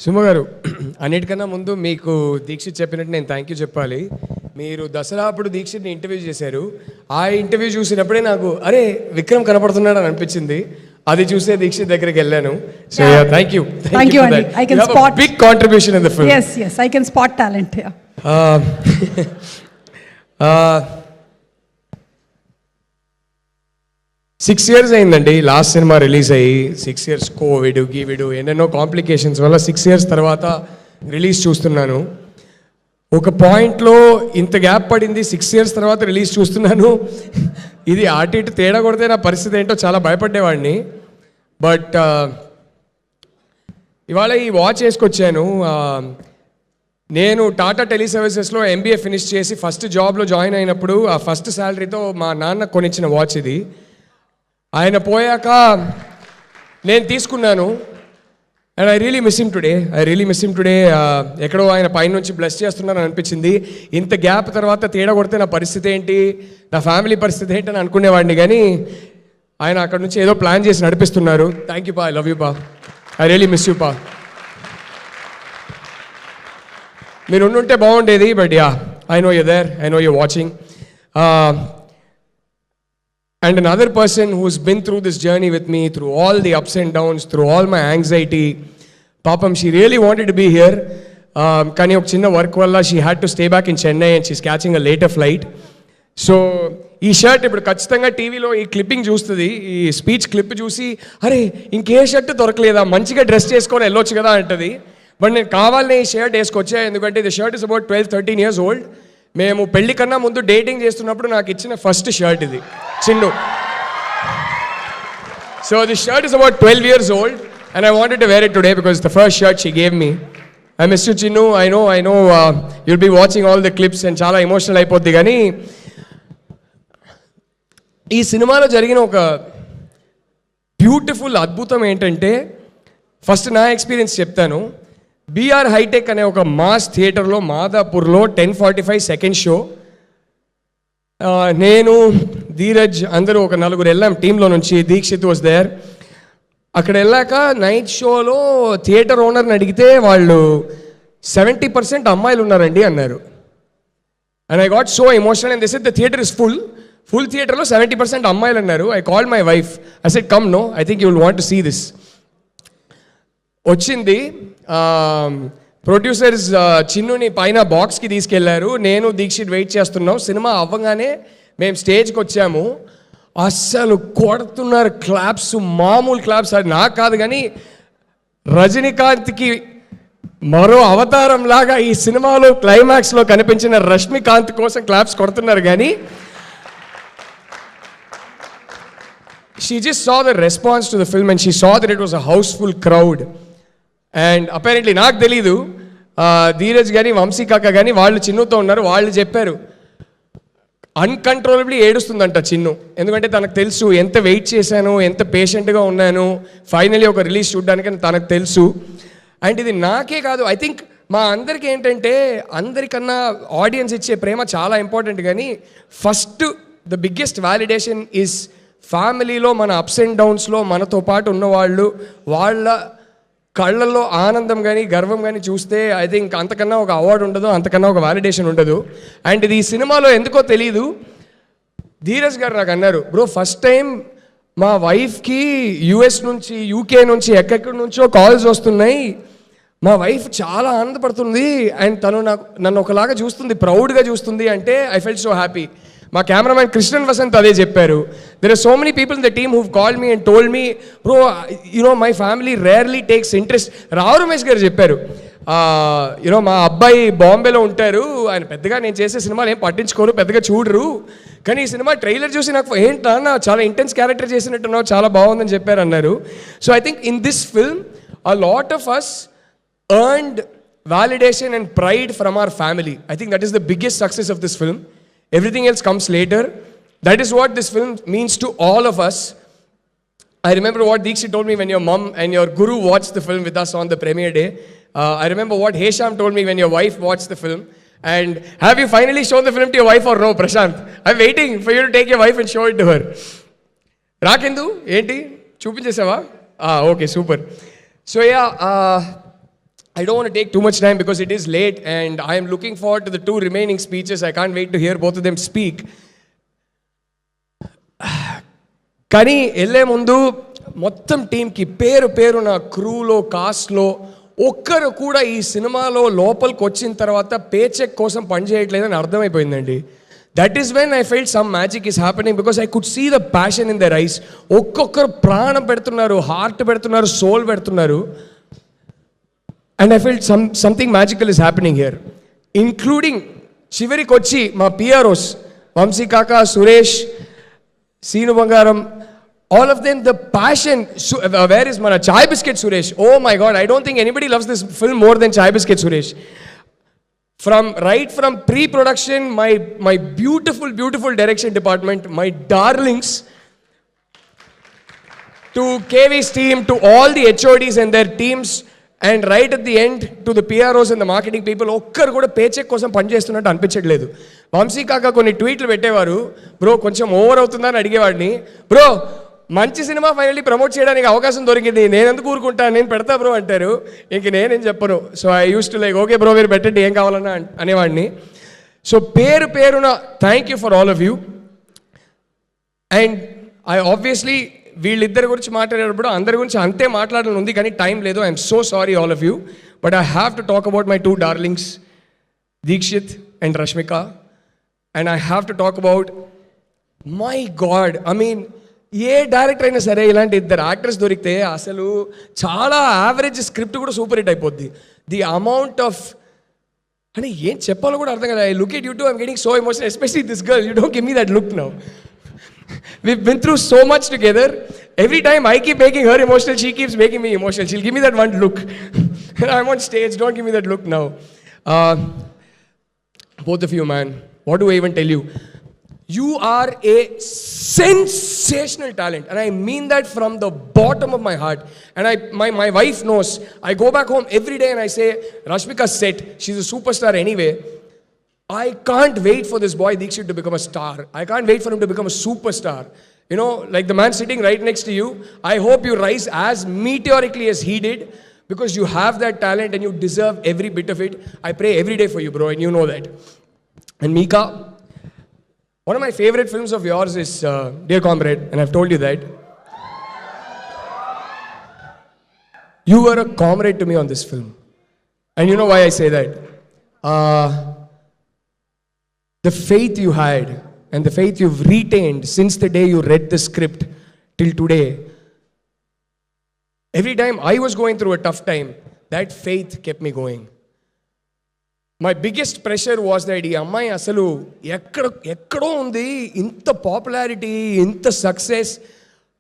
సుమ గారు, అన్నిటికన్నా ముందు మీకు దీక్షిత్ చెప్పినట్టు నేను థ్యాంక్ యూ చెప్పాలి. మీరు దసరా అప్పుడు దీక్షిత్ని ఇంటర్వ్యూ చేశారు. ఆ ఇంటర్వ్యూ చూసినప్పుడే నాకు అరే విక్రమ్ కనపడుతున్నాడు అని అనిపించింది. అది చూసే దీక్షిత్ దగ్గరికి వెళ్ళాను. So yeah, thank you for that. I can spot big contribution in the film. Yes, I can spot talent. Yeah. 6 years అయిందండి లాస్ట్ సినిమా రిలీజ్ అయ్యి. 6 years కోవిడ్ గీవిడ్ ఎన్నెన్నో కాంప్లికేషన్స్ వల్ల 6 years తర్వాత రిలీజ్ చూస్తున్నాను. ఒక పాయింట్లో ఇంత గ్యాప్ పడింది, 6 years తర్వాత రిలీజ్ చూస్తున్నాను. ఇది అటు ఇటు తేడా కొడితే నా పరిస్థితి ఏంటో చాలా భయపడేవాడిని. బట్ ఇవాళ ఈ వాచ్ వేసుకొచ్చాను. నేను టాటా టెలి సర్వీసెస్లో MBA ఫినిష్ చేసి ఫస్ట్ జాబ్లో జాయిన్ అయినప్పుడు ఆ ఫస్ట్ శాలరీతో మా నాన్న కొనిచ్చిన వాచ్ ఇది. ఆయన పోయాక నేను తీసుకున్నాను. And I really miss him today. ఎక్కడో ఆయన పైనుంచి బ్లెస్ చేస్తున్నారని అనిపించింది. ఇంత గ్యాప్ తర్వాత తేడా కొడితే నా పరిస్థితి ఏంటి, నా ఫ్యామిలీ పరిస్థితి ఏంటి అని అనుకునేవాడిని. కానీ ఆయన అక్కడ నుంచి ఏదో ప్లాన్ చేసి నడిపిస్తున్నారు. థ్యాంక్ యూ పా, ఐ లవ్ యూ పా, ఐ రియలీ మిస్ యూ పా. మీరు ఉండుంటే బాగుండేది. But yeah, I know you there, I know you watching. And another person who's been through this journey with me, through all the ups and downs, through all my anxiety. Papam, she really wanted to be here. Kani ok chinna work valla she had to stay back in Chennai and she's catching a later flight. So ఈ shirt ఇప్పుడు ఖచ్చితంగా టీవీలో ఈ clipping చూస్తుంది, ఈ speech clip చూసి అరే ఇంకే షర్ట్ దొరకలేదా, మంచిగా డ్రెస్ చేసుకొని వెళ్ళొచ్చు కదా అంటది. బట్ నేను కావాలనే ఈ షర్ట్ వేసుకొచ్చా, ఎందుకంటే the shirt is about 12-13 years old. మేము పెళ్లి కన్నా ముందు డేటింగ్ చేస్తున్నప్పుడు నాకు ఇచ్చిన ఫస్ట్ షర్ట్ ఇది, Chinnu. So the shirt is about 12 years old and I wanted to wear it today because it's the first shirt she gave me. I miss you, Chinnu. I know you'll be watching all the clips and చాలా emotional అయిపోద్ది. కానీ ఈ సినిమాలో జరిగిన ఒక beautiful అద్భుతం ఏంటంటే, first నా ఎక్స్పీరియన్స్ చెప్తాను. BR హైటెక్ అనే ఒక మాస్ థియేటర్లో మాదాపూర్లో 10:45 సెకండ్ షో. నేను ధీరజ్ అందరూ ఒక 4 వెళ్ళాం టీంలో నుంచి. Deekshith was there. అక్కడ వెళ్ళాక నైట్ షోలో థియేటర్ ఓనర్ని అడిగితే వాళ్ళు 70% అమ్మాయిలు ఉన్నారండి అన్నారు. And I got so emotional. And this is the theatre is full థియేటర్లో 70% అమ్మాయిలు అన్నారు. I called my wife, I said come no, I think you will want to see this. వచ్చింది. ప్రొడ్యూసర్స్ చిన్నుని పైన బాక్స్కి తీసుకెళ్లారు. నేను దీక్షిత్ వెయిట్ చేస్తున్నాం. సినిమా అవ్వగానే మేము స్టేజ్కి వచ్చాము. అస్సలు కొడుతున్నారు క్లాప్స్, మామూలు క్లాప్స్. అది నాకు కాదు కానీ రజనీకాంత్కి మరో అవతారం లాగా ఈ సినిమాలో క్లైమాక్స్లో కనిపించిన రష్మికాంత్ కోసం క్లాప్స్ కొడుతున్నారు. కానీ she just saw the response to the film and she saw that it was a houseful crowd. And apparently నాకు తెలీదు, ధీరజ్ కానీ వంశీ కాక కానీ వాళ్ళు చిన్నుతో ఉన్నారు. వాళ్ళు చెప్పారు అన్కంట్రోలబ్లీ ఏడుస్తుందంట చిన్ను. ఎందుకంటే తనకు తెలుసు ఎంత వెయిట్ చేశాను, ఎంత పేషెంట్గా ఉన్నాను ఫైనలీ ఒక రిలీజ్ చూడడానికి తనకు తెలుసు. అండ్ ఇది నాకే కాదు, ఐ థింక్ మా అందరికీ ఏంటంటే అందరికన్నా ఆడియన్స్ ఇచ్చే ప్రేమ చాలా ఇంపార్టెంట్. కానీ first the biggest validation is ఫ్యామిలీలో మన అప్స్ అండ్ డౌన్స్లో మనతో పాటు ఉన్నవాళ్ళు, వాళ్ళ కళ్ళల్లో ఆనందం కానీ గర్వం కానీ చూస్తే ఐ థింక్ అంతకన్నా ఒక అవార్డు ఉండదు, అంతకన్నా ఒక వ్యాలిడేషన్ ఉండదు. అండ్ ఇది ఈ సినిమాలో ఎందుకో తెలీదు, ధీరజ్ గారు నాకు అన్నారు, బ్రో ఫస్ట్ టైం మా వైఫ్కి US నుంచి UK నుంచి ఎక్కడెక్కడి నుంచో కాల్స్ వస్తున్నాయి, మా వైఫ్ చాలా ఆనందపడుతుంది అండ్ తను నన్ను ఒకలాగా చూస్తుంది, ప్రౌడ్గా చూస్తుంది అంటే ఐ ఫెల్ట్ సో హ్యాపీ. మా కెమెరామ్యాన్ కృష్ణన్ వసంత్ అదే చెప్పారు. There are so many people in the team who've called me and told me, bro my family rarely takes interest. Rao Ramesh garu చెప్పారు, మా అబ్బాయి బాంబేలో ఉంటారు, ఆయన పెద్దగా నేను చేసే సినిమాలు ఏం పట్టించుకోరు, పెద్దగా చూడరు, కానీ ఈ సినిమా ట్రైలర్ చూసి నాకు ఏంటన్నా చాలా ఇంటెన్స్ క్యారెక్టర్ చేసినట్టున్నావు, చాలా బాగుందని చెప్పారు అన్నారు. So I think in this film a lot of us earned validation and pride from our family. I think that is the biggest success of this film. Everything else comes later. That is what this film means to all of us. I remember what Deekshit told me when your mom and your guru watched the film with us on the premiere day. I remember what Hesham told me when your wife watched the film. And have you finally shown the film to your wife or no, Prashant? I'm waiting for you to take your wife and show it to her. Rakendu, enti? Chupinchesava? Okay, super. So yeah, I don't want to take too much time because it is late and I am looking forward to the 2 remaining speeches. I can't wait to hear both of them speak. కానీ వెళ్ళే ముందు మొత్తం టీంకి పేరు నా క్రూలో కాస్ట్లో ఒక్కరు కూడా ఈ సినిమాలో లోపలికి వచ్చిన తర్వాత పే చెక్ కోసం పనిచేయట్లేదని అర్థమైపోయిందండి. That is when I felt some magic is happening because I could see the passion in their eyes. ఒక్కొక్కరు ప్రాణం పెడుతున్నారు, హార్ట్ పెడుతున్నారు, సోల్ పెడుతున్నారు. And I felt something magical is happening here, including చివరికి వచ్చి మా పిఆర్ఓస్ వంశీ కాకా, సురేష్, సీను బంగారం, all of them, the passion. Where is mana Chai Biscuit Suresh? Oh my God, I don't think anybody loves this film more than Chai Biscuit Suresh. From pre-production, my beautiful direction department, my darlings, to KV's team, to all the HODs and their teams, and right at the end to the PROs and the marketing people, ఒక్కరు కూడా paycheck కోసం పనిచేస్తున్నట్టు అనిపించట్లేదు. వంశీ కాకా కొన్ని ట్వీట్లు పెట్టేవారు, bro కొంచెం over అవుతుందని అడిగేవాడిని. బ్రో మంచి సినిమా ఫైనల్లీ ప్రమోట్ చేయడానికి అవకాశం దొరికింది, నేను ఎందుకు ఊరుకుంటాను, నేను పెడతా బ్రో అంటారు. ఇంక నేనేం చెప్పను. So I use to like okay bro మీరు పెట్టండి ఏం కావాలన్నా అనేవాడిని. సో పేరున thank you for all of you. And I obviously వీళ్ళిద్దరి గురించి మాట్లాడేటప్పుడు అందరి గురించి అంతే మాట్లాడాలని ఉంది కానీ టైం లేదు. I'm so sorry all of you, but I have to talk about my 2 darlings Deekshith and Rashmika. And I have to talk about, my god, I mean ఏ డైరెక్టర్ అయినా సరే ఇలాంటి 2 యాక్టర్స్ దొరికితే అసలు చాలా యావరేజ్ స్క్రిప్ట్ కూడా సూపర్ హిట్ అయిపోద్ది. The amount of అంటే ఏం చెప్పాలో కూడా అర్థం కదా. I look at you two, I'm getting so emotional, especially this girl. You don't give me that look now. We've been through so much together. Every time I keep making her emotional, she keeps making me emotional. She'll give me that one look. I'm on stage, don't give me that look now. Both of you, man, what do I even tell you? You are a sensational talent, and I mean that from the bottom of my heart. And my wife knows. I go back home every day and I say, Rashmika's set, she's a superstar anyway. I can't wait for this boy Deekshit to become a star. I can't wait for him to become a superstar. You know, like the man sitting right next to you. I hope you rise as meteorically as he did, because you have that talent and you deserve every bit of it. I pray every day for you, bro, and you know that. And Mika, one of my favorite films of yours is Dear Comrade, and I've told you that. You were a comrade to me on this film. And you know why I say that? The faith you had and the faith you've retained since the day you read the script till today. Every time I was going through a tough time, that faith kept me going. My biggest pressure was that ee ammai asalu ekkado undi, inta popularity, inta success,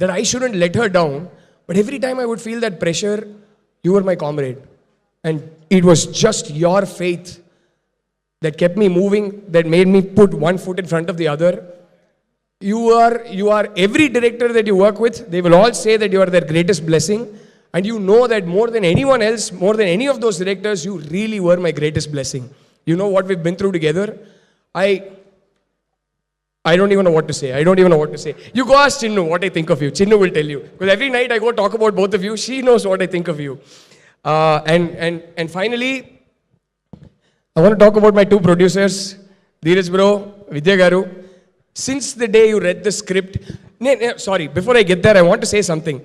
that I shouldn't let her down. But every time I would feel that pressure, you were my comrade. And it was just your faith that kept me moving, that made me put one foot in front of the other. You are every director that you work with, they will all say that you are their greatest blessing. And you know that more than anyone else, more than any of those directors, you really were my greatest blessing. You know what we've been through together. I don't even know what to say. You go ask Chinnu what I think of you. Chinnu will tell you. Because every night I go talk about both of you. She knows what I think of you. And finally, I want to talk about my 2 producers, Dheeraj bro, Vidya garu. Since the day you read the script, sorry, before I get there, I want to say something.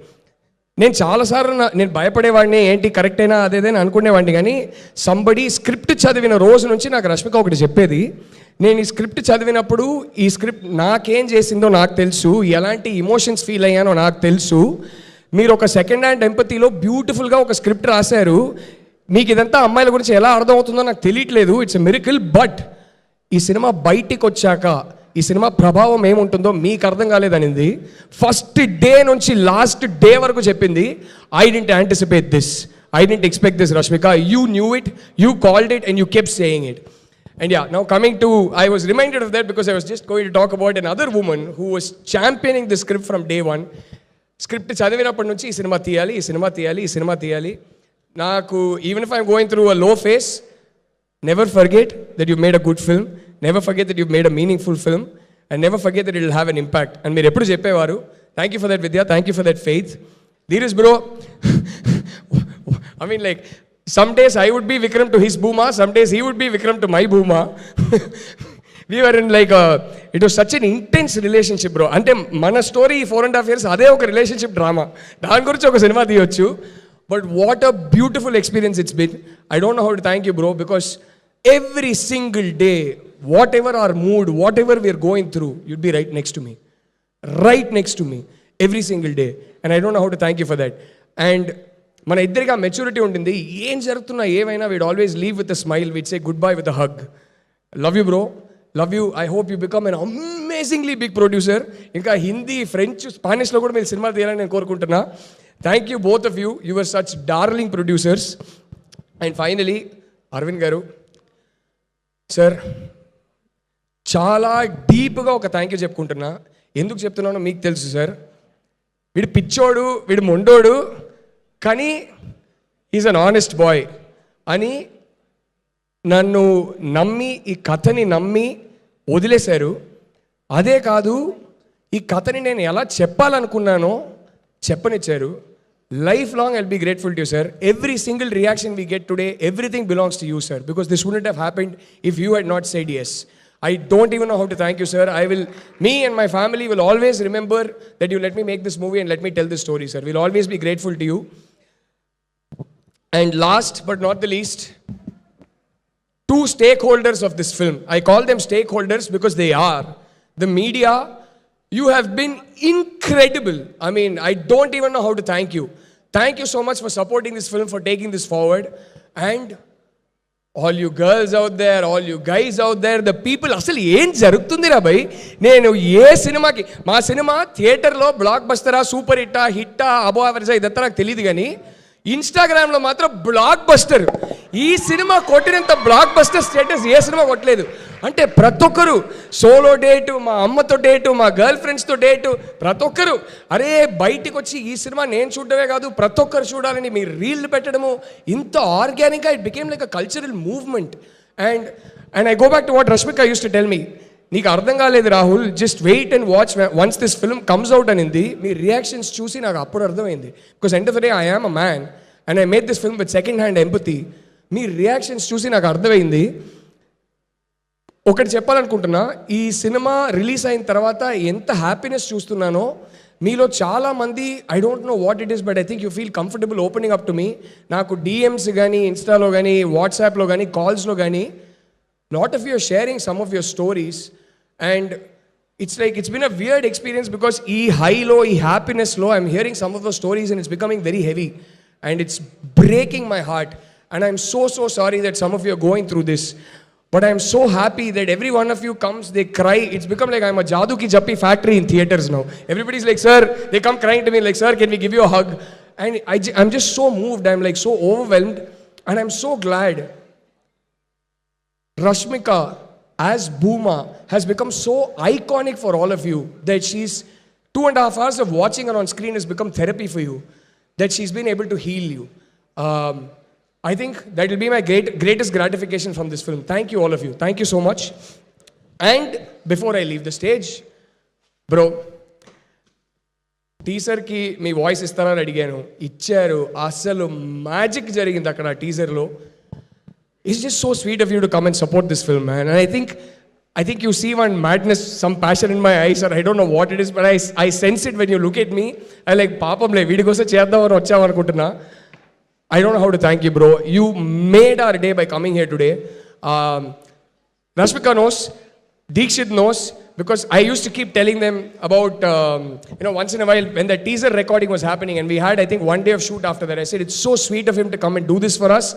నేను చాలాసార్లు నేను భయపడేవాడిని, ఏంటి correct అయినా అదేదని అనుకునేవాడిని. కానీ somebody script చదివిన రోజు నుంచి నాకు రష్మిక ఒకటి చెప్పేది. నేను ఈ స్క్రిప్ట్ చదివినప్పుడు ఈ స్క్రిప్ట్ నాకేం చేసిందో నాకు తెలుసు, ఎలాంటి ఇమోషన్స్ ఫీల్ అయ్యానో నాకు తెలుసు. మీరు ఒక సెకండ్ హ్యాండ్ ఎంపతిలో బ్యూటిఫుల్గా ఒక స్క్రిప్ట్ రాశారు. మీకు ఇదంతా అమ్మాయిల గురించి ఎలా అర్థమవుతుందో నాకు తెలియట్లేదు. It's a miracle. బట్ ఈ సినిమా బయటికి వచ్చాక ఈ సినిమా ప్రభావం ఏముంటుందో మీకు అర్థం కాలేదనింది. ఫస్ట్ డే నుంచి లాస్ట్ డే వరకు చెప్పింది, I didn't anticipate this, I didn't expect this Rashmika, you knew it, you called it and you kept saying it. And yeah, now coming to, I was reminded of that because I was just going to talk about another woman who was championing the script from day one. Script చదివినప్పటి నుంచి ఈ cinema తీయాలి. నాకు, even if I'm going through a low phase, never forget that you made a good film, never forget that you've made a meaningful film, and never forget that it will have an impact. And మీరు ఎప్పుడు చెప్పేవారు, thank you for that Vidya, thank you for that faith. Dheeraj bro, I mean like, some days I would be Vikram to his Bhuma, some days he would be Vikram to my Bhuma. We were in like it was such an intense relationship, bro. అంటే మన story 4.5 years అదే ఒక relationship drama, దాని గురించి ఒక cinema తీయొచ్చు. But what a beautiful experience it's been. I don't know how to thank you, bro, because every single day, whatever our mood, whatever we are going through, you'd be right next to me. Right next to me. Every single day. And I don't know how to thank you for that. And మన ఇద్దరిగా maturity ఉంటుంది. ఏం జరుగుతున్నా ఏమైనా we'd always leave with a smile, we'd say goodbye with a hug. Love you bro, love you. I hope you become an amazingly big producer. ఇంకా Hindi, French, స్పానిష్లో కూడా మీరు cinema తీయాలని నేను కోరుకుంటున్నా. Thank you both of you. You are such darling producers. And finally Aravind గారు, sir, చాలా డీప్గా ఒక థ్యాంక్ యూ చెప్పుకుంటున్నా. ఎందుకు చెప్తున్నానో మీకు తెలుసు సార్. వీడు పిచ్చోడు, వీడు మొండోడు, కానీ ఈజ్ అన్ ఆనెస్ట్ బాయ్ అని నన్ను నమ్మి, ఈ కథని నమ్మి వదిలేశారు. అదే కాదు, ఈ కథని నేను ఎలా చెప్పాలనుకున్నానో చెప్పనిచ్చారు. Life long I'll be grateful to you, sir. Every single reaction we get today, everything belongs to you, sir, because this wouldn't have happened if you had not said yes. I don't even know how to thank you, sir. Me and my family will always remember that you let me make this movie and let me tell this story, sir. We'll always be grateful to you. And last but not the least, two stakeholders of this film. I call them stakeholders because they are. The media, you have been incredible. I mean, I don't even know how to thank you. Thank you so much for supporting this film, for taking this forward. And all you girls out there, all you guys out there, the people, అసలు ఏం జరుగుతుందిరా భయ్. నేను ఏ సినిమాకి, మా cinema థియేటర్లో black బస్టరా, super హిట్టా, అబో యావరేజా, ఇదంతా నాకు తెలియదు, కానీ ఇన్స్టాగ్రామ్లో మాత్రం బ్లాక్ బస్టర్. ఈ సినిమా కొట్టినంత బ్లాక్ బస్టర్ స్టేటస్ ఏ సినిమా కొట్టలేదు. అంటే ప్రతి ఒక్కరు సోలో డేటు, మా అమ్మతో డేటు, మా గర్ల్ ఫ్రెండ్స్తో డేటు, ప్రతి ఒక్కరు అరే బయటికి వచ్చి ఈ సినిమా నేను చూడడమే కాదు ప్రతి ఒక్కరు చూడాలని మీరు రీల్ పెట్టడము, ఇంత ఆర్గానిక్గా it became like a cultural movement. And I go back to what Rashmika used to tell me, నీకు అర్థం కాలేదు Rahul, just wait and watch once this film comes out అనింది. మీ రియాక్షన్స్ చూసి నాకు అప్పుడు అర్థమైంది. Because end of the day I am a man and I made this film with second hand empathy. మీ రియాక్షన్స్ చూసి నాకు అర్థమైంది. ఒకటి చెప్పాలనుకుంటున్నా, ఈ సినిమా రిలీజ్ అయిన తర్వాత ఎంత హ్యాపీనెస్ చూస్తున్నానో మీలో చాలామంది, I don't know what it is, but I think you feel comfortable opening up to me. నాకు డిఎమ్స్ కానీ, ఇన్స్టాలో కానీ, వాట్సాప్లో కానీ, కాల్స్లో కానీ, lot of you are sharing some of your stories, and it's been a weird experience because ee high low, ee happiness low, I'm hearing some of those stories and it's becoming very heavy and it's breaking my heart, and I'm so sorry that some of you are going through this, but I'm so happy that every one of you comes, they cry. It's become like I'm a Jadoo Ki Jappi factory in theaters now. Everybody's like, sir, they come crying to me like, sir, can we give you a hug? And I'm just so moved, I'm like so overwhelmed, and I'm so glad Rashmika as Bhuma has become so iconic for all of you that she's 2.5 hours of watching her on screen has become therapy for you, that she's been able to heal you. I think that will be my greatest gratification from this film. Thank you all of you. Thank you so much. And before I leave the stage, bro, టీజర్కి మీ voice ఇస్తారని అడిగాను, ఇచ్చారు. అసలు magic జరిగింది అక్కడ టీజర్లో. It's just so sweet of you to come and support this film, man. And I think you see one madness, some passion in my eyes, or I don't know what it is, but I sense it when you look at me. I like, papam le, veedi kosa cheddam ani vacham anukuntunna. I don't know how to thank you, bro. You made our day by coming here today. Rashmika knows, Deekshit knows, because I used to keep telling them about, once in a while when the teaser recording was happening, and we had, I think, one day of shoot after that, I said, it's so sweet of him to come and do this for us.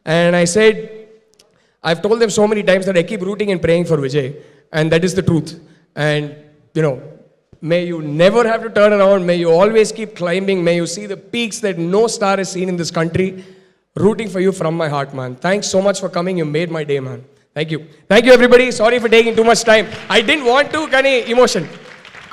And I said, I've told them so many times that I keep rooting and praying for Vijay, and that is the truth. And may you never have to turn around, may you always keep climbing, may you see the peaks that no star has seen in this country. Rooting for you from my heart, man. Thanks so much for coming, you made my day, man. Thank you everybody. Sorry for taking too much time. I didn't want to, kani emotion.